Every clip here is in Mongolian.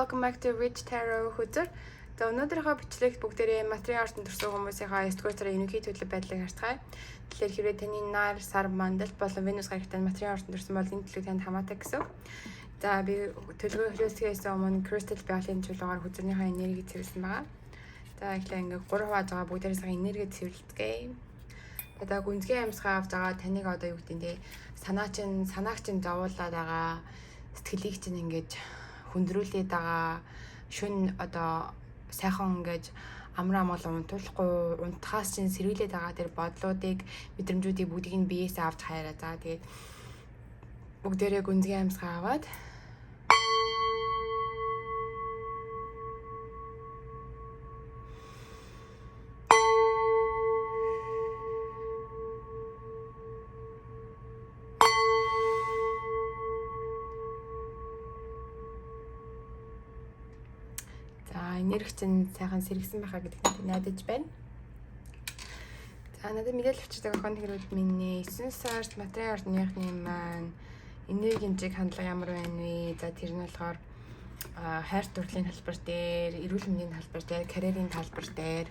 welcome back to Rich Tarot Хүзэр. За өнөөдрийнхөө бичлэгт бүгдээрээ материал артанд төрсэн хүмүүсийнхаа 9-р сарын ерөнхий төлөв байдлыг харцгаая. Тэгэхээр хэрвээ таны нар, сар, мандалт болон Венус гарагтай материал артанд төрсэн бол энэ төлөв танд хамаатай гэсэн. За би төлөвөө хөлөөсгөөс өмнө Crystal Ball-ын чуулгаар хүзрийнхаа энерги цэвэрлсэн байгаа. За эхлээ ингээ 3 хувааж байгаа бүгдээрээ сая энерги цэвэрлэцгээе. Одоо гүнзгий амьсгаа авч байгаа таныг одоо юу гэдэг нь санааг чинь зовуулаад байгаа, сэтгэлийг чинь ингэж хүндрүүлээд байгаа, шүн одоо сайхан ингэж амраа амгал унтуулахгүй унтахаас чинь сэргийлээд байгаа тэр бодлуудыг мэдрэмжүүдийг бүгдийг нь биеэсээ авч хайраа. За тэгээд бүгдээрээ гүнзгий амьсгаа аваад энерги чинь сайхан сэргсэн байхаа гэдэгт найдаж байна. За надад мэдээлэл авчирдаг охин хэрүүд минь 9 сард материал орныхны маань энергийн чиг хандлага ямар байна вэ? За тэр нь болохоор хайр дурлалын талбар дээр, эрүүл мэндийн талбар дээр, карьерийн талбар дээр.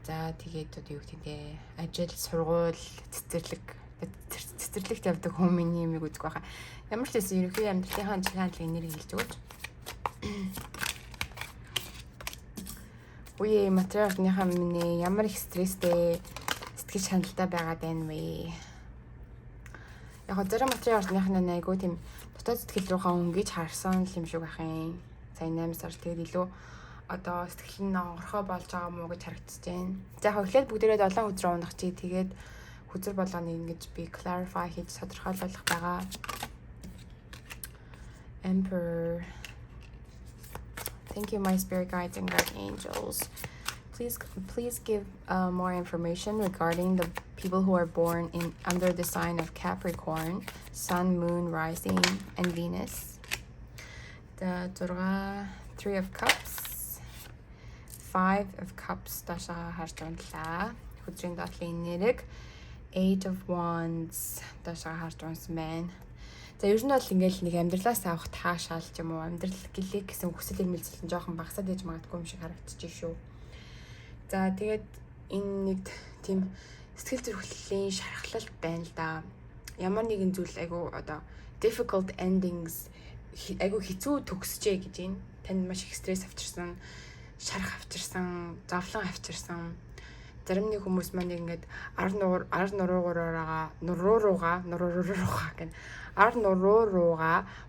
За тэгээд одоо юу гэдэг нь ажил, сургууль, цэцэрлэгт явдаг хүмүүний юмыг үзэх байхаа. Ямар ч байсан ерөнхий амьдралынхаа чиг хандлагын энерги хэлж өгөөч. Үе материал орныхаа минь ямар их стресстэй сэтгэл шаналтай байгаад байна вэ? Яг зарим материал орныхны айгуу тийм дотоод сэтгэл рүүгээ өнгөж харсан юм шиг байх юм. Сая 8 сар тэгээд илүү одоо сэтгэл нь онгорхой болж байгаа мó гэж харагдаж байна. За яг эхлээд бүгдээрээ 7 өдрөө унах чи тэгээд хүзэр болгоно ингэж би clarify хийж тодорхойлох байгаа. Emperor. Thank you, my spirit guides and guardian angels. Please give more information regarding the people who are born under the sign of Capricorn, Sun, Moon, Rising, and Venus. The Three of Cups, 5 of Cups, Dasha Harjanla, Hudrin Datlin Nirik, 8 of Wands, Dasha Harjans Man. За ер нь бол ингээл нэг амьдралаас авах таашаал ч юм уу амьдрал гэлээ гэсэн хүсэл эрмэлзэл нь жоохон багасаад иж магадгүй юм шиг харагдчих шүү. За тэгээд энэ нэг тийм сэтгэл зүрхлийн шархлалт байна л да. Ямар нэгэн зүйл айгу одоо difficult endings айгу хэцүү төгсжээ гэж байна. Танд маш их стресс авчирсан, шарх авчирсан, зовлон авчирсан. Зарим нэг хүмүүс маань ингээд ар нуруугаа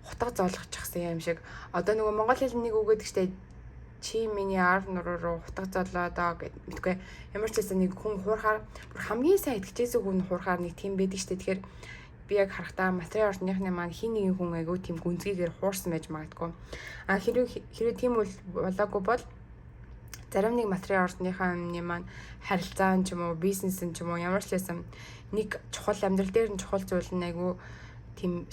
хутга зоолгочихсан юм шиг. Одоо нөгөө монгол хэлний нэг үг гэдэг чтэй чи миний ар нуруу руу хутга зоолоодоо гэд мэдгүй. Ямар ч байсан нэг хүн хуурахаар бүр хамгийн сайн итгэжсэн хүн хуурахаар нэг тийм байдаг чтэй. Тэгэхээр би яг харахтаа материал орныхны маань хин нэгэн хүн айгу тийм гүнзгийгээр хуурсан байж магадгүй. Хэрвээ тийм үл болоогүй бол зарим нэг материал орныхаа юмны маань харилцаа ч юм уу, бизнес ч юм уу ямар ч байсан нэг чухал амьдрал дээр нь чухал зүйл нь айгу тийм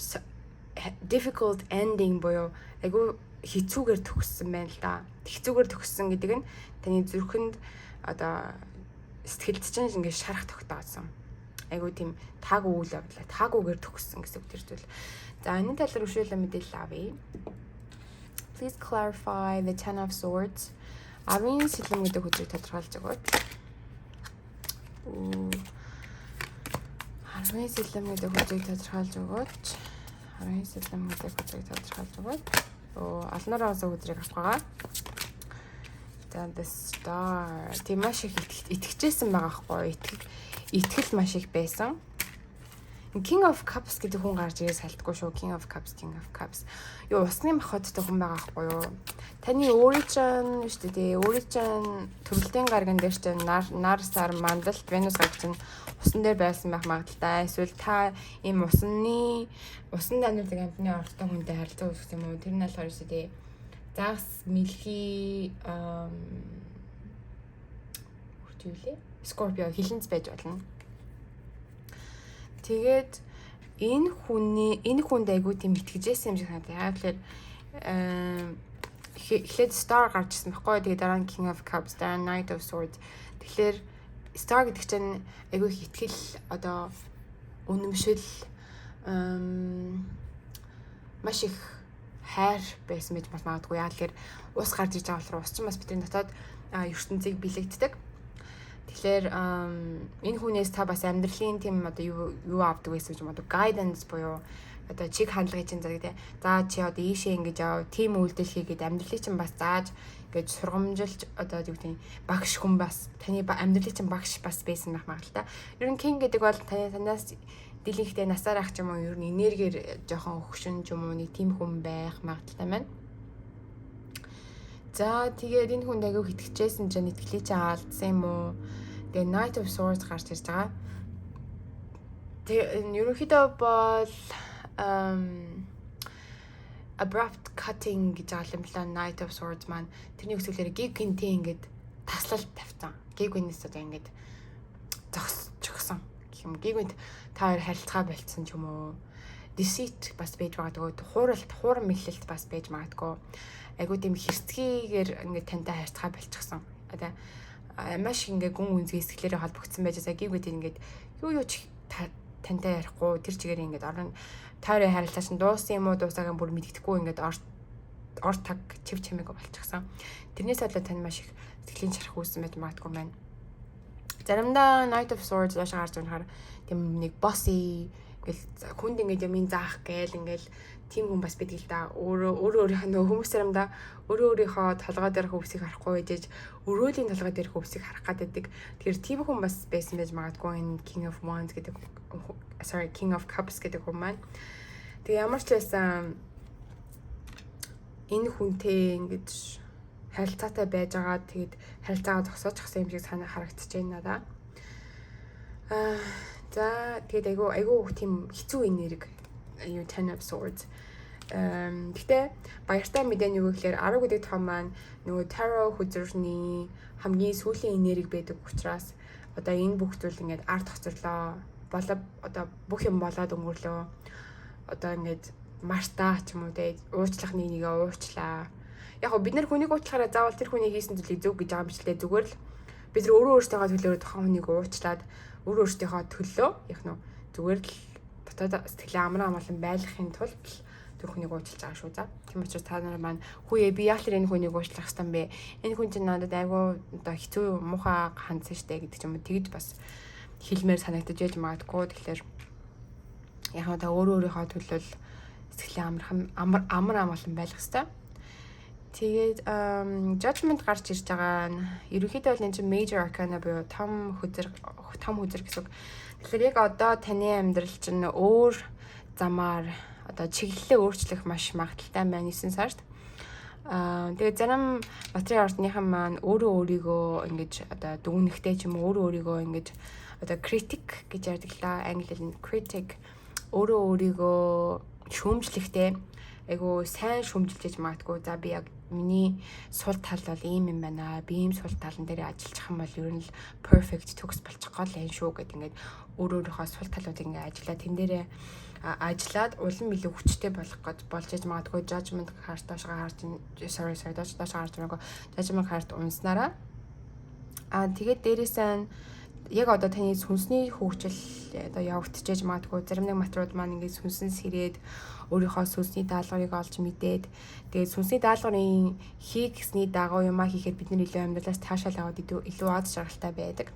difficult ending буюу айгу хэцүүгээр төгссөн байна л да. Хэцүүгээр төгссөн гэдэг нь таны зүрхэнд одоо сэтгэлд чинь ингээд шарах тогтоосон. Айгу тийм таагүй үйл явдлаа, таагүйгээр төгссөн гэсэн үг тэр зүйл. За энэ талаар өшөөлөө мэдээлэл авъя. Please clarify the Ten of Swords. Арын сэлэм гэдэг хүчийг тодорхойлж өгөөч. Арын сэлэм гэдэг хүчийг тодорхойлж өгөөч. Арын сэлэм гэдэг хүчийг тодорхойлж өгөөч. Алнаар авсан хүчийг авах байгаа. За the star. Тийм маш их итгэжсэн байгаа хгүй. Итгэл маш их байсан. King of Cups гэдэг хүн гарч ирээ салтгүй шүү. King of Cups. Юу усны махбодтой хүн байгаа хгүй юу? Таны өөрийн чинь шүү дээ. Өөрийн чинь төрөлтийн гарган дээр чинь нар сар мандалт Венус гарч чинь усан дээр байсан байх магадaltaй. Эсвэл та ийм усан данирдаг амтны ортой хүнтэй харилцаа үүсгэх юм уу? Тэр нь болохоор шүү дээ. Загас мэлхий үртүүлээ. Scorpio хилэнц байж болно. Тэгээд энэ хүнд айгуу тийм итгэжсэн юм шиг санагдаа. Яг л эхлээд star гарч ирсэн байхгүй. Тэгээд дараа нь King of Cups, дараа нь Knight of Swords. Тэгэхээр star гэдэг чинь айгуу их итгэл одоо үнэмшил маш их хайр байсан байж магадгүй. Яа тэгэхээр ус гарч иж байгаа болохоор ус чинь бас бидний дотоод ертөнцийг бэлэгддэг. Тэгэхээр энэ хүнээс та бас амьдралын тийм одоо юу авдаг гэсэн юм одоо guidance буюу одоо чиг хандлагын чинь зэрэг тий. За чи одоо ийшээ ингэж яав, тийм үйлдэл хийгээд амьдралыг чинь бас зааж гэж сургамжилж одоо юу гэдэг багш хүн бас таны амьдралыг чинь багш бас байсан байх магадлалтай. Ер нь king гэдэг бол танаас дийлэнхтэй насаар ах ч юм уу ер нь энергиэр жоохон хөгшин ч юм уу нэг тийм хүн байх магадлалтай байна. За тэгээд энэ хүнд аягүй хитгэжсэн чинь итгэлийг чинь алдсан юм уу? Тэгээ Knight of Swords гарч ирж байгаа. Тэгээ ерөнхийдөө бол abrupt cutting гэж байгаа юм байна. Knight of Swords маань тэрний өсвөлөөр гиг гинтээ ингээд таслалт тавьсан. Гиг гинээс одоо ингээд зогсчихсан. Гэх юм гиг гинт та хоёр харилцаа болцсон ч юм уу? Deceit бас байж магадгүй. Хуурам мэхлэлт бас байж магадгүй. Айгуу тийм хэрцгийгээр ингээд тантай харилцаа болчихсон. Одоо маш ингээ гүн үнзгийн сэтгэлээрээ холбогдсон байж байгаа. Гівгээд ингээд юу ч тантай ярихгүй тэр чигээр ингээд орон тойрын харилцаа чинь дууссан юм уу дуусаагаа бүр мэддэхгүй ингээд ор таг чив чимээг болчихсон. Тэрнээс болоо тань маш их сэтгэлийн чарах үүссэн байж магадгүй байна. Заримдаа Knight of Swords ууш гарч унахаар тийм нэг bossy гэл хүнд ингээд юм заах гээл ингээд тийм хүн бас байдаг л да. Өөрийнхөө нөгөө хүмүүс заримдаа өөрийнхөө толгой дээрх өвсийг харахгүй байж өрөөлийн толгой дээрх өвсийг харах гаддаг. Тэгэхээр тийм хүн бас байсан байж магадгүй энэ King of Wands гэдэг King of Cups гэдэг хүн маань. Тэгээ ямар ч байсан энэ хүнтэй ингэж харилцаатай байж байгаа. Тэгээд харилцаагаа зогсоочихсан юм шиг харагдаж байна надаа. За тэгээд айгүй тийм хэцүү энерги Ten of Swords. Гэтэ баяртай мэдээ нь юу гэхээр 10 гэдэг том маань нөгөө tarot хүзрний хамгийн сүүлийн энерги байдаг учраас одоо энэ бүх зүйл ингээд ард хоцорлоо одоо бүх юм болоод өнгөрлөө одоо ингээд мартаа ч юм уу те уучлах нэгээ уучлаа. Яг гоо бид нар хүнийг уучлахаараа заавал тэр хүний хийсэн зүйлийг зөв гэж байгаа юм биш лээ. Зүгээр л бид нар өөрөөсөө төлөөр тухайн хүнийг уучлаад өөрөөсөө төлөө яг нь зүгээр л дотоод сэтгэлээ амраа амгалан байлгахын тулд тэр хүнийг уучлаж байгаа шүү за. Тийм учраас та нар маань хүүе би яг л энэ хүнийг уучлах хэрэгтэй бэ. Энэ хүн чинь надад айгүй одоо хэцүү муухай хандсан штэ гэдэг ч юм уу тэгж бас хэлмээр санагдаж байж магадгүй. Тэгэхээр яг нь та өөрийнхөө төлөөл сэтгэлээ амар амгалан байлгах хэрэгтэй. Тэгээд judgment гарч ирж байгаа нь ерөнхийдөө бол энэ чинь major arcana буюу том хүзэр гэсэн. Тэгэхээр яг одоо таны амьдрал чинь өөр замаар одоо чиглэлээ өөрчлөх маш магадaltaй байна 9 сард. Тэгээд зарим материал артныхан маань өөрийгөө ингэж одоо дүгнэхтэй ч юм уу өөрийгөө ингэж одоо critic гэж ярьдаг л англиар нь critic өөрийгөө шүүмжлэхтэй айгу сайн шүүмжилж магадгүй. За би яг миний сул тал бол ийм юм байна. Би ийм сул талан дээр ажиллах юм бол ер нь л perfect төгс болчих гол юм шүү гэд ингээд өөрийнхөө сул талуудыг ингээд ажиллаад тэн дээрээ ажиллаад улам илүү хүчтэй болох гэж болж иж магадгүй. Judgment card доошоо харж доошоо харж байгаа. Judgment card унснараа тэгээд дээрээсээ яг одоо таны сүнсний хөгжил одоо явагдчихэж магадгүй. Зарим нэг материалууд маань ингээд сүнсэн сэрээд өөрийнхөө сүнсний даалгаврыг олж мэдээд тэгээд сүнсний даалгаврын хийгсний дагуу юмаа хийхэд бид нар илүү амьдралаас таашаал аваад илүү аз жаргалтай байдаг.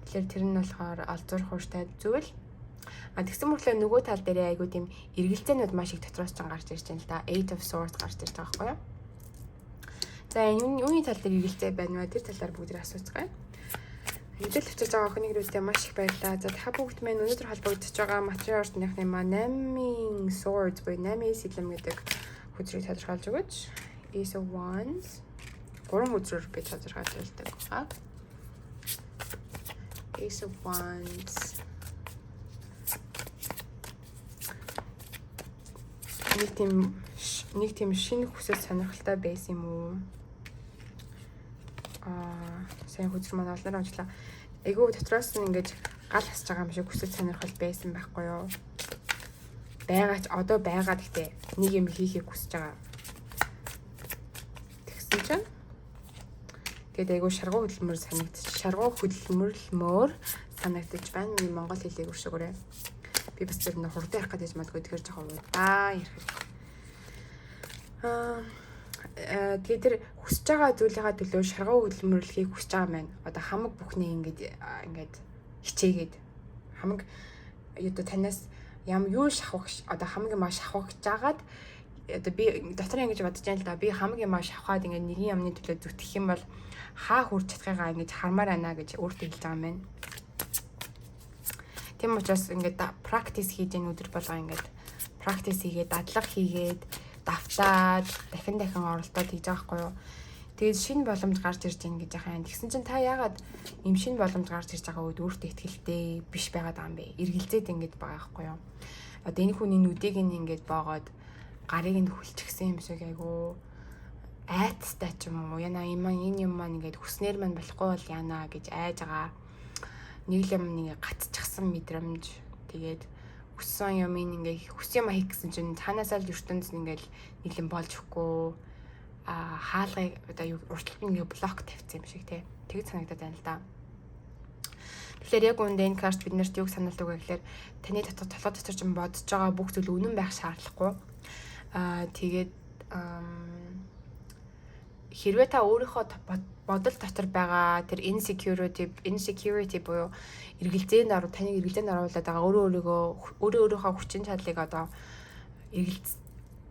Тэгэхээр тэр нь болохоор олзуурах ууштай зүйл. Тэгсэн мөрлөө нөгөө тал дээрээ айгуу тийм эргэлзээнүүд маш их дотроос ч гарч ирж байна л да. 8 of Swords гарч ирж байгаа байхгүй юу? За энэ юуны тал дээр эргэлзээ байна вэ? Тэр талаар бүгд асууцгаая. Мэдээлэл авчирж байгаа охиныг рүүтэй маш их баярлалаа. За та бүгд маань өнөөдөр холбогдож байгаа материал орчныхны маань 8 swords буюу 8 сэлэм гэдэг хүчрийг тодорхойлж өгөөч. Ace of Wands 3 хүчрээр би тодорхойлж байгаа. Ace of Wands нэг тийм шинэ хүсэл сонирхолтой байсан юм уу? Сайн хүчрэг маань олноор амжлаа. Айгуу дотроос нь ингэж гал хасж байгаа юм шиг хүсэл сонирхол байсан байхгүй юу? Байгаач одоо байгаа гэхдээ нэг юм хийхийг хүсэж байгаа. Тэгсэн чинь тэгээд айгуу шаргуу хөдөлмөрлөмөр санагдаж байна. Миний монгол хэлийг өршөөрэй. Би бас зөв хурдан ярих гэж магадгүй тэгэхээр жоохон удаа ярих. Тэгээд тэр хүсэж байгаа зүйлийнхаа төлөө шаргуу хөдөлмөрлөхийг хүсэж байгаа маань одоо хамаг бүхний ингээд хичээгээд хамаг одоо танаас юу шавах одоо хамаг юм шавах гэж жагаад одоо би дотор ингэж бодож байна л да. Би хамаг юм шавхаад ингээд нэгэн юмны төлөө зүтгэх юм бол хаа хүрч чадхыгаа ингэж хармаар байна гэж өөртөө хэлж байгаа юм байна. Тийм учраас ингээд практис хийж энэ өдөр болго ингээд практис хийгээд дадлага хийгээд давтаад дахин оролдоод хийж байгаа байхгүй юу. Тэгээд шинэ боломж гарч ирж байна гэж яхаа. Тэгсэн чинь та яагаад ийм шинэ боломж гарч ирж байгаа үед өөртөө ихтэй биш байгаад байгаа юм бэ? Эргэлзээд ингэж байгаа байхгүй юу. Одоо энэ хүний нүдийг ингэж боогоод гарыг нь хүлчихсэн юм шиг айгу айцтай ч юм уу. Яна энэ юм маань ингэж хүснээр маань болохгүй бол яана гэж айж байгаа. Нэг л юм нэг гатчихсан мэдрэмж. Тэгээд хүссэн юм ингээ хүс юм хийх гэсэн чинь цаанаасаа л ертөнцийн ингээл нэг юм болж өгөхгүй хаалгыг одоо уртлалт ингээ блок тавьсан юм шиг тий. Тэгж санагдаад байна л да. Тэгэхээр яг үүнд энэ карт биднэрт юг сануулдаг вэ гэхээр таны толгой дотор ч бодож байгаа бүх зүйл үнэн байх шаардлагагүй. Тэгээд хэрвээ та өөрийнхөө бодол дотор байгаа тэр insecurity буюу эргэлзээнд оруу таныг эргэлзээнд оруулаад байгаа өөрийнхөө хүчин чадлыг одоо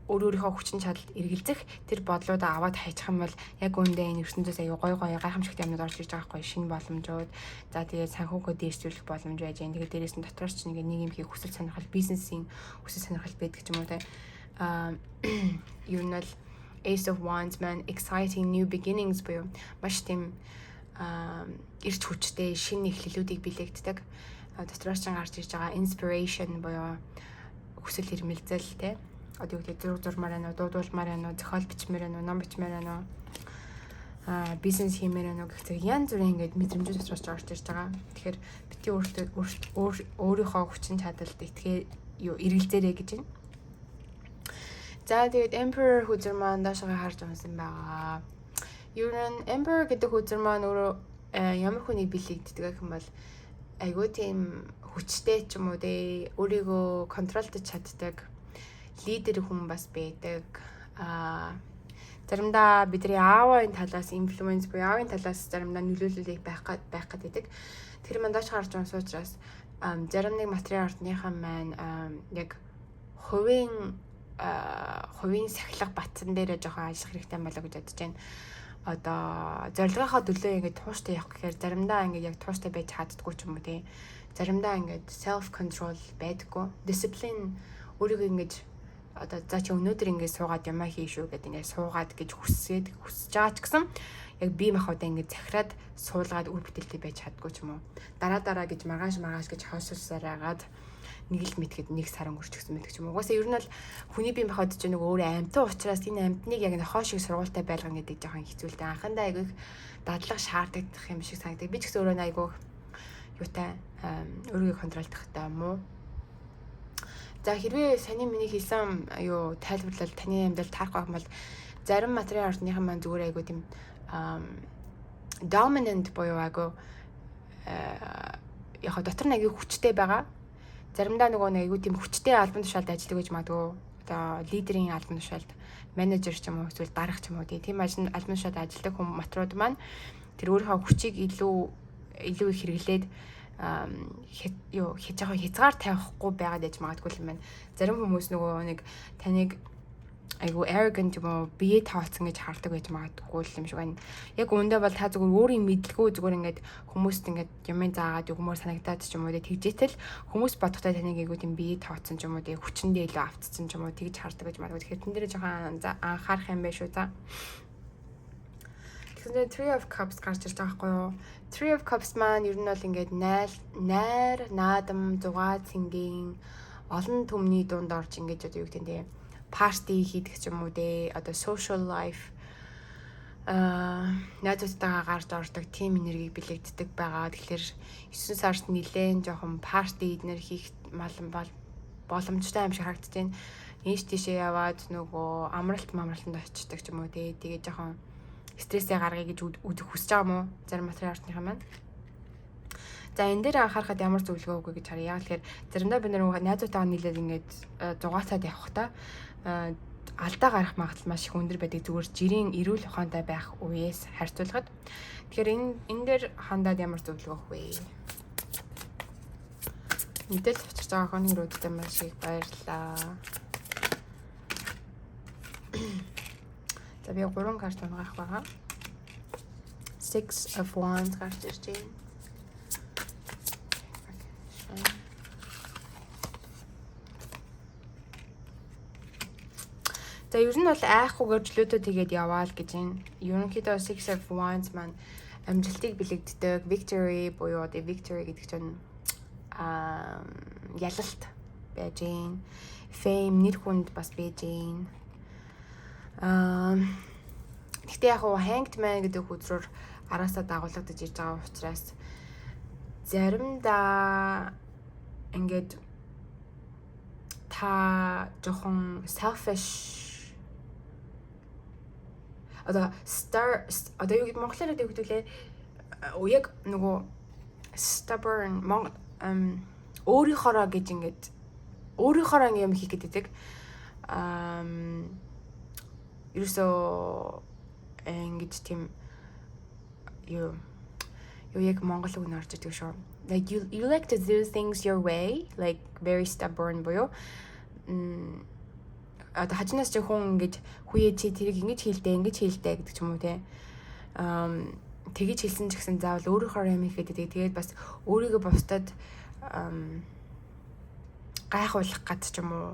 өөрийнхөө хүчин чадалд эргэлзэх тэр бодлуудаа аваад хайчих юм бол яг үүндээ энэ ертөнцөөс аюу гой гайхамшигт юмнууд орж ирж байгаа байхгүй шинэ боломжууд. За тэгээд санхүүгөө дээшлүүлэх боломж байж гэн. Тэгээд дээрээс нь дотроос ч нэг юм хийх хүсэл сонирхол бизнесийн хүсэл сонирхол байдаг ч юм уу те. Юу нь бол Ace of Wands man exciting new beginnings буюу маш тийм эрч хүчтэй шинэ эхлэлүүдийг бэлэгддэг. Дотроос ч гарч ирж байгаа inspiration буюу хүсэл эрмэлзэл те. Одоо юу гэдэг зурмаар байна уу, дуудуулмаар байна уу, зохиол бичмээр байна уу, ном бичмээр байна уу, бизнес хиймээр байна уу гэх зэрэг янз бүрийн ингээд мэдрэмжүүд дотроос орж ирж байгаа. Тэгэхээр бити өөрийнхөө хүчин чадалд итгээ эргэлзээрэй гэж байна. За тэгээд Emperor хүзэр маань доошоо харж унсан байгаа. Ер нь Emperor гэдэг хүзэр маань өөрөө ямар хүнийг бэлэгддэг гэх юм бол айгүй тийм хүчтэй ч юм уу те өөрийгөө контролдож чаддаг лидер хүн бас байдаг. Заримдаа бидний аавын талаас инфлюенс буюу аавын талаас заримдаа нөлөөлөл байх гэдэг. Тэр маань доош гарч унсан учраас зарим нэг материал ардныхан маань яг хувийн сахилга батсан дээрээ жоохон ажиллах хэрэгтэй болоо гэж бодож байна. Одоо зорилгынхаа төлөө ингээд тууштай явах гэхээр заримдаа ингээд яг тууштай байж чаддгүй ч юм уу тий. Заримдаа ингээд self control байдаггүй. Discipline өөрийгөө ингээд одоо за чи өнөөдөр ингээд суугаад ямаа хий шүү гэдэг ингээд суугаад гэж хүсэж байгаа ч гэсэн яг бие махбодаа ингээд захираад суулгаад үр бүтээлтэй байж чаддгүй ч юм уу. Дараа гэж маргааш гэж хойшилсаар агаад нэг л мэтгэд нэг сар өнгөрчихсөн мэт ч юм уу. Угаасаа ер нь бол хүний бие махбод ч нэг өөрөө амьтан учраас энэ амьтныг яг хоо шиг сургуультай байлгана гэдэг жоохон хэцүүлтэй. Анхандаа айгүйх дадлага шаарддаг юм шиг санагдав. Би ч гэсэн өөрөө айгүйх юутай өөрийгөө контролдох таа мó. За хэрвээ саний миний хэлсэн тайлбарлал таны амьдрал таарах юм бол зарим материал ардныхан маань зүгээр айгүй тийм dominant буюу айгүй яг дотор нэг хүчтэй байгаа. Заримдаа нөгөө нэг айгүй тийм хүчтэй албан тушаалд ажилладаг гэж магадгүй. Одоо лидерийн албан тушаалд менежер ч юм уу эсвэл дарга ч юм уу тийм албан тушаалд ажилладаг хүмүүс матрууд маань тэр өөрийнхөө хүчийг илүү их хэрэглээд хязгаар тавихгүй байгаад яж магадгүй юм байна. Зарим хүмүүс нөгөө нэг таныг айгу arrogant юм уу бие таалцсан гэж хардаг байж магадгүй юм шиг байна. Яг үүндээ бол та зүгээр өөрийн мэдлгүй зүгээр ингээд хүмүүст ингээд юмын заагаад өгмөр санагдаад ч юм уу тэгжээтэл хүмүүс бодохтой таныг айгу тийм бие таалцсан ч юм уу хүчэндээ илүү автцсан ч юм уу тэгж хардаг байж магадгүй. Тэгэхээр тэн дээр жоохон анхаарах юм байна шүү за. Тэгэхээр Three of Cups гарч ирж байгаа байхгүй юу? Three of Cups маань ер нь бол ингээд найр, наадам, зугаа цэнгийн олон түмний дунд орж ингээд одоо юу гэдэг нь парти хийдэг ч юм уу дээ. Одоо social life найзуудтайгаа гарч ордог team энергийг бэлэгддэг байгаа. Тэгэхээр 9 сард нилээн жоохон парти эднэр хийх боломжтой юм шиг харагдаж байна. Ийш тийшээ яваад нөгөө амралтанд очдог ч юм уу дээ. Тэгээ жоохон стрессээ гаргая гэж үдэх хүсэж байгаа мó зарим материал артныхаа маань. За энэ дээр анхаарахад ямар зөвлөгөө өгье гэж харъя. Яг тэгэхээр заримдаа бид нэг найзуудтайгаа нийлээд ингээд зугаацаад явах та алдаа гарах магадлал маш их өндөр байдаг зүгээр жирийн эрүүл ухаантай байх үеэс харьцуулахад. Тэгэхээр энэ дээр хандаад ямар зөвлөгөө өгөх вэ? Мэдээлэл авчирч байгаа охины өрөөдтэй маш их баярлалаа. За би 3 карт унгаах байгаа. Six of Wands гарч ирж байна. За ер нь бол айхгүйгээр чөлөөтөө тэгээд яваал гэж байна. Ерөнхийдөө Six of Wands маань амжилтыг бэлэгддэг, victory буюу одоо victory гэдэг чинь ялалт байж гин. Fame нэр хүнд бас байж гин. Гэхдээ яг Hanged Man гэдэг хүчрээр араасаа дагуулгадж ирж байгаа учраас заримдаа ингээд та жоохон selfish одоо юу гэдэг монголоор яг хэвдүүлээ яг нөгөө stubborn өөрийнхоороо гэж ингээд өөрийнхоороо юм хийх гэдэг. Ерөөсөө ингэж тийм юу яг монгол үг нэрж байгаа шүү. Like you like to do things your way, like very stubborn буюу одоо хажнаас чи хүн ингэж хүүе чи тэрийг ингэж хийлдэ гэдэг ч юм уу те. Тэгэж хэлсэн ч гэсэн заавал өөрийнхөө юм хийхэд тэгээд бас өөрийгөө бусдад гайхуулах гад ч юм уу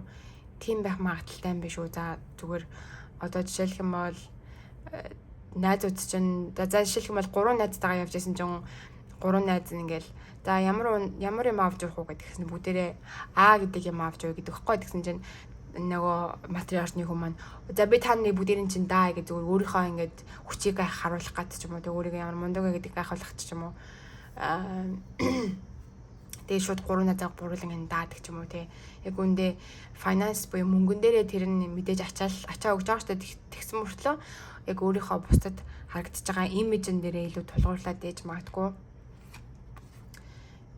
тийм байх магадaltaй юм биш үү. За зүгээр одоо жишээлх юм бол найзууд чинь за жишээлх юм бол 3 найзтайгаа явж исэн чинь 3 найз нь ингээл за ямар юм авч явах уу гэдгсэн бүгдээрээ А гэдэг юм авч яваа гэдэг хэвгүй гэдгсэн чинь нөгөө материалны хүмүүс маань за би таны бүгдээрийн чинь даа гэж зүгээр өөрийнхөө ингээд хүчийг харуулах гад ч юм уу тэг өөрийгөө ямар мундаг гэдэг гайхуулах ч юм уу тэгээ шууд 3 назаа буруулан даадаг ч юм уу те яг үндэ finance буюу мөнгөн дээрээ тэр нь мэдээж ачаа өгж байгаа шүү дээ тэгсэн мөртлөө яг өөрийнхөө бусдад харагдаж байгаа имижн дээрээ илүү тулгуурлаад ээж магадгүй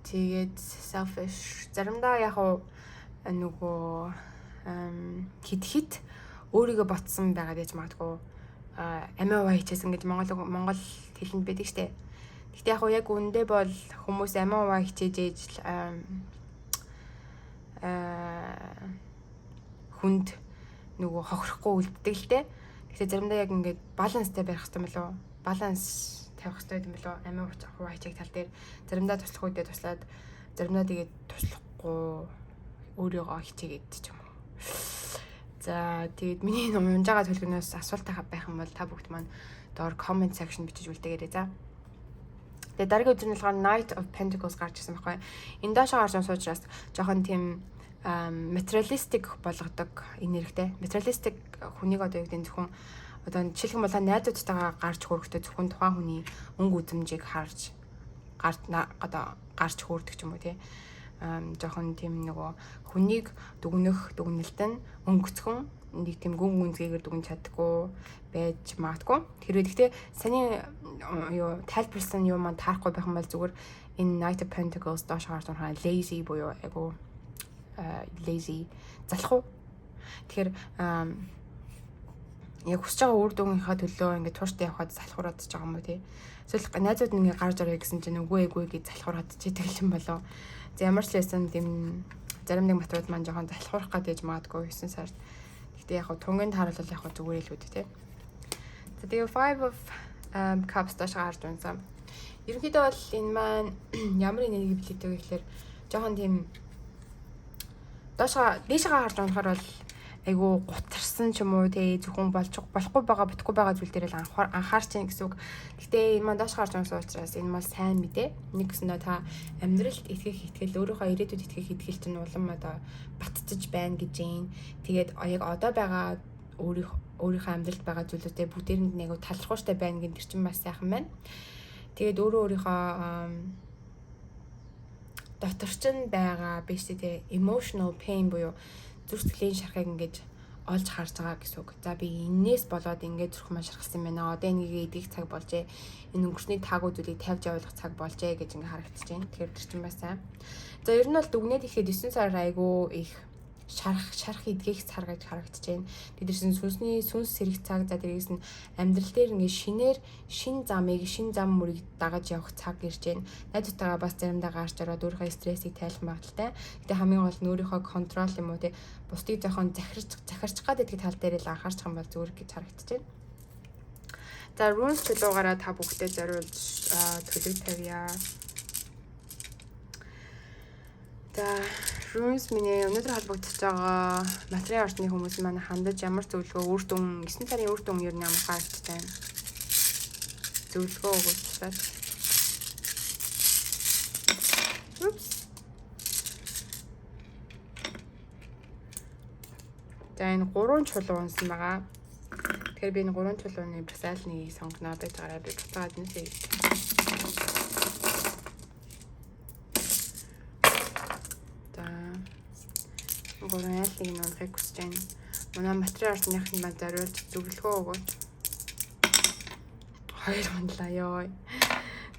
тэгээд selfish заримдаа яг нөгөө хит өөрийгөө ботсон байгаад яж магадгүй амиа хийчихсэн гэж монгол хэлэнд байдаг штэ. Гэхдээ яг үндэ бол хүмүүс амиа хичээж ээж хүнд нөгөө хохирохгүй үлддэг л дээ. Гэхдээ заримдаа яг ингээд баланстай байх хэрэгтэй мөлөө. Баланс тавих хэрэгтэй юм болоо амиа хичээх тал дээр заримдаа туслах үедээ туслаад заримдаа тэгээд туслахгүй өөрийгөө хичээгээд ч юм. За тэгээд миний унж байгаа төлөвнөөс асуулт байх юм бол та бүгд маань доор comment section бичиж үлдээгээрэй за. Тэгээд дараагийн өдөр нь болохоор Knight of Pentacles гарч ирсэн байхгүй. Энэ доошоо гарч байгаа учраас жоохон тийм materialistic болгодог энергитэй. Materialistic хүнийг одоо юу гэдэг зөвхөн одоо жишээлх юм бол найзуудтайгаа гарч хөрөхтэй зөвхөн тухайн хүний өнгө үзэмжийг харж гарч хөөрдөг ч юм уу тий. Жоохон тийм нөгөө хүнийг дүгнэлт нь өнгөцхөн нэг тийм гүн гүнзгийгээр дүгнж чаддаггүй байж магадгүй. Гэхдээ саний юу тайлбарсан юм маань таарахгүй байх юм бол зүгээр энэ Knight of Pentacles доош гарч байгаа lazy буюу айгу lazy залхуу. Тэгэхээр яг хүсэж байгаа үр дүнгийнхаа төлөө ингээд тууштай явхад залхуураад ч байгаа юм уу тий. Эсвэл найзууд нь ингээд гарч орё гэсэн чинь үгүй гэж залхуураад ч гэдэг юм болоо. За ямар ч лсэн тийм зарим нэг материал маань жоохон залхуурах гэж магадгүй 9 сард. Гэхдээ яг тунгийн тааруулал яг зүгээр л үүд тий. За тэгээ 5 of cups доош гарч унсан. Ерөнхийдөө бол энэ маань ямар энерги билээдэг вэ гэхээр жоохон тийм дээшээ гарч унахаар бол айгу гутарсан ч юм уу тий зөвхөн болохгүй байгаа бүтггүй байгаа зүйл дээр л анхаарч чинь гэсэн үг. Гэхдээ энэ маань доош гарч байгаа учраас энэ бол сайн мэдээ. Нэг гэсэндээ та амьдралд итгэх итгэл өөрийнхөө ирээдүйд итгэх итгэл чинь улам одоо баттж байна гэж юм. Тэгээд яг одоо байгаа өөрийнхөө амьдралд байгаа зүйлүүдээ бүгдээрэнд нэг талархууштай байна гэх чинь бас сайхан байна. Тэгээд өөрийнхөө дотор чинь байгаа биш тий emotional pain буюу зүрх сэтгэлийн шархыг ингэж олж харж байгаа гэсэн үг. За би энээс болоод ингэж зүрх маань шархсан байна. Одоо энийг эдгэх цаг болжээ. Энэ өнгөрсний таагууд зүйлийг тавьж явуулах цаг болжээ гэж ингэ харагдаж байна. Тэгэхээр тэр чинь бас сайн. За ер нь бол дүгнээд ихэд 9 сар айгүй их шарах эдгийх цар гэж харагдаж байна. Тэдэрсэн сүнс сэрэх цаг, за дээрээс нь амьдрал дээр ингээд шин зам мөрийг дагаж явах цаг ирж байна. Найзтайгаа бас заримдаа гарч ороод өөрийнхөө стрессийг тайлах магадaltaй. Гэтэ хамгийн гол нь өөрийнхөө контрол юм уу те бусдыг зохион захирч гад гэдэг тал дээр л анхаарчих юм бол зүгээр гэж харагдаж байна. За runes чулуугаараа та бүгдээ зориулж төлөв тавья. За runes миний өнөөдөр холбогдож байгаа материал орчны хүмүүс маань хандаж ямар зөвлөгөө үр дүн 9 сарын үр дүн юу ямар харагдтай байна. Зөвлөгөө өгүүлсэн. Oops. За энэ 3 чулуу унсан байгаа. Тэгэхээр би энэ 3 чулууны басаалны сонгоно байж байгаараа би буцаад нэсээ. За 3 айлыг нь унахыг хүсэж байна. Манай материал орчныхын маань зориулж зөвлөгөө өгөөч. 2 унлаа ёо.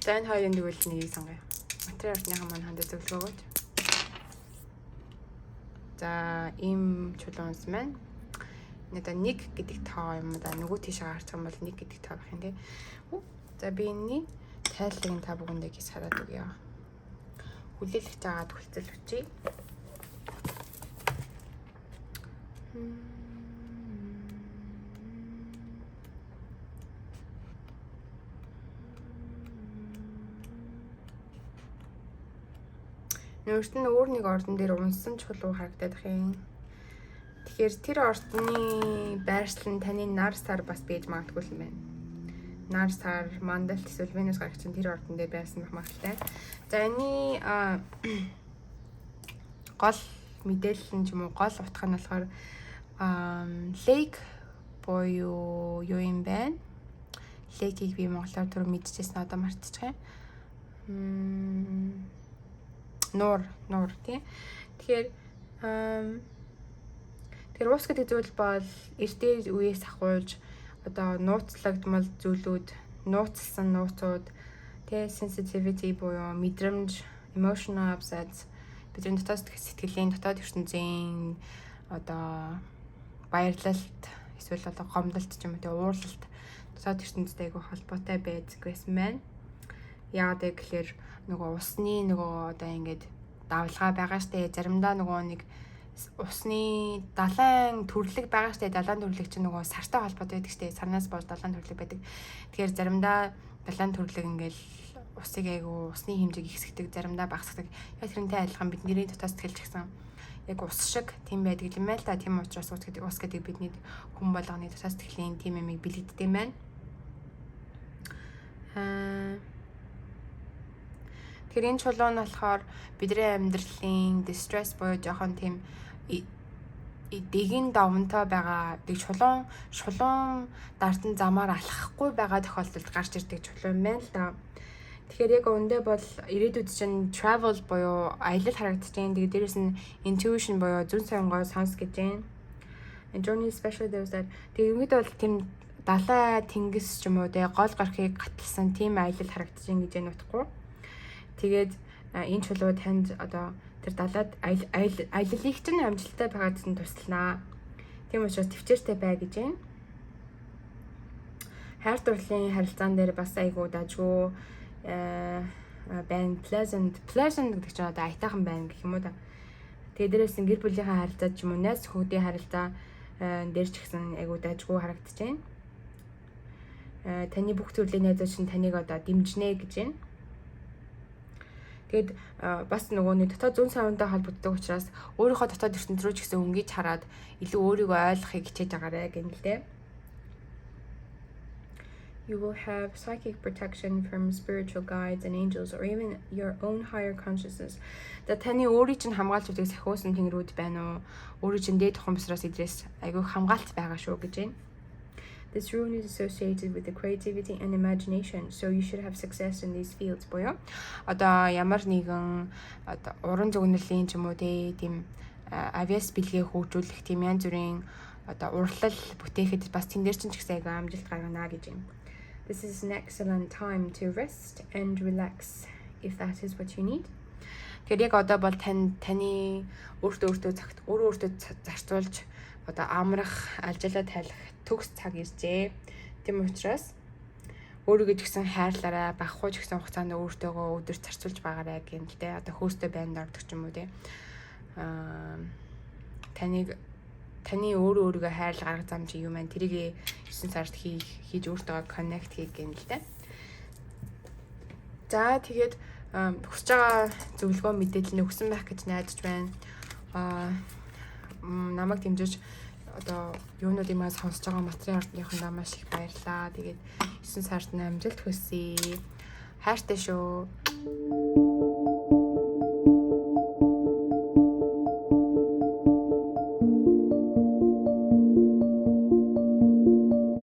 За энэ хоёрын тэгвэл нэгийг сонгоё. Материал орчныхын маань хандаж зөвлөгөө өгөөч. За ийм чулуу унсан байна. Надаа 1 гэдэг тоо юм да нөгөө тийшээ гарчих юм бол 1 гэдэг тоо байх юм тий. За би энэний тайллыг та бүхэндээ гэж хараад өгье. Хүлээлгэж агаад хүлцэл өчье. Өөрт нь өөр нэг ордон дээр унсан чулуу харагдаад их юм. Тэгэхээр тэр ордны байршил нь таны нар сар бас бийж магадгүй юм байна. Нар сар, мандалт эсвэл Венус гарагч нь тэр ордон дээр байсан байх магадaltaй. За энэ гол мэдээлэл нь ч юм уу гол утга нь болохоор lake буюу юу юм бэ? Lake-ийг би монголоор түрүү мэдчихсэн одоо мартчихъя. Нуур тий. Тэгэхээр тэр уус гэдэг зүйл бол эртний үеэс ахуулж одоо нууцлагдмал зүйлүүд, нууцлсан нууцуд, тий sensitivity буюу мэдрэмж, emotional upsets бидний дотоод сэтгэлийн дотоод ертөнцийн одоо баярлалт эсвэл одоо гомдолт ч юм уу тий уурлалт дотоод ертөнцтэй айгүй холбоотой байдаг гэсэн байна. Яагаад гэвэл нөгөө усны нөгөө одоо ингээд давлгаа байгаа штэ заримдаа нөгөө нэг усны далайн төрлөг байгаа штэ далайн төрлөг чинь нөгөө сартай холбоотой байдаг штэ сарнаас болж далайн төрлөг байдаг. Тэгэхээр заримдаа далайн төрлөг ингээл усыг айгу усны хэмжээг ихсгдэг заримдаа багасгадаг. Яг тэрнтэй адилхан бидний дотоод сэтгэл ч гэсэн яг ус шиг тийм байдаг юм байл та. Тийм учраас ус гэдэг бидний хүн болгоны дотоод сэтгэлийн тийм юмыг бэлэгддэг юм байна. Тэгэхээр энэ чулуу нь болохоор бидний амьдралын distress буюу жоохон тийм дэгэн давнтай байгаа тэг шулуун дартан замаар алхахгүй байгаа тохиолдолд гарч ирдэг чулуу юм байна л да. Тэгэхээр яг өндөө бол ирээдүйд чинь travel буюу аялал харагдаж байна. Тэгээд дээрэс нь intuition буюу зүн сонгоо сонс гэж байна. And journey especially those that тэгээд бол тийм далай тэнгис ч юм уу те гол гарахыг гаталсан тийм аялал харагдаж байна гэж байна утгагүй. Тэгээд энэ чулуу танд одоо тэр далаад аяллыг чинь амжилттай байгаад нь тусланаа. Тийм учраас төвчээртэй бай гэж байна. Хайр дурлалын харилцаан дээр бас айгуу дажгүй байна. Pleasant гэдэг чинь одоо аятайхан байна гэх юм уу да. Тэгээд дээрээс нь гэр бүлийнхээ харилцаа ч юм уу найз нөхөдийн харилцаа дээр ч гэсэн айгуу дажгүй харагдаж байна. Таны бүх төрлийн найзууд чинь таныг одоо дэмжнэ гэж байна. Тэгэд бас нөгөө нэг дотоод зүүн савнтай холбогддог учраас өөрийнхөө дотоод ертөнд рүү ч гэсэн өнгөж хараад илүү өөрийгөө ойлгохыг хичээж байгаарэ гэнэ л дээ. You will have psychic protection from spiritual guides and angels or even your own higher consciousness. Таны өөрийн чинь хамгаалж өгдөг сахиусан тэнгэрүүд байна уу? Өөрийн чинь дээд тухамсраас идрээс айгүй хамгаалт байгаа шүү гэж байна. This rune is associated with the creativity and imagination, so you should have success in these fields. Боёо. Одоо ямар нэгэн одоо уран зөгнөлийн ч юм уу тийм авиас бэлгээ хөгжүүлэх тийм янз бүрийн одоо урлал бүтээхэд бас тэн дээр ч гэсэн айгүй амжилт гаргана гэж юм. This is an excellent time to rest and relax if that is what you need. Тэгэхээр яг одоо бол таны өөртөө зарцуулж одоо амрах, алжаалаа тайлах төгс цаг иржээ. Тийм учраас өөрийгөө ч гэсэн хайрлаарай, багахгүй ч гэсэн хугацаанд өөртөөгөө өдөр зарцуулж байгаарай гэнэлтэй. Одоо хөөстэй байнд ордог ч юм уу тий. Таны өөрийгөө хайрлах арга зам чи юу маань тэрийг 9 сард хийж өөртөөгөө коннект хийх гэнэлтэй. За тэгээд хүсэж байгаа зөвлөгөө мэдээлэл өгсөн байх гэж найдаж байна. Намайг дэмжиж одоо юунуудыг маань сонсож байгаа материал ордныхондоо маш их баярлалаа. Тэгээд 9 сард амжилт хүсье. Хайртай шүү.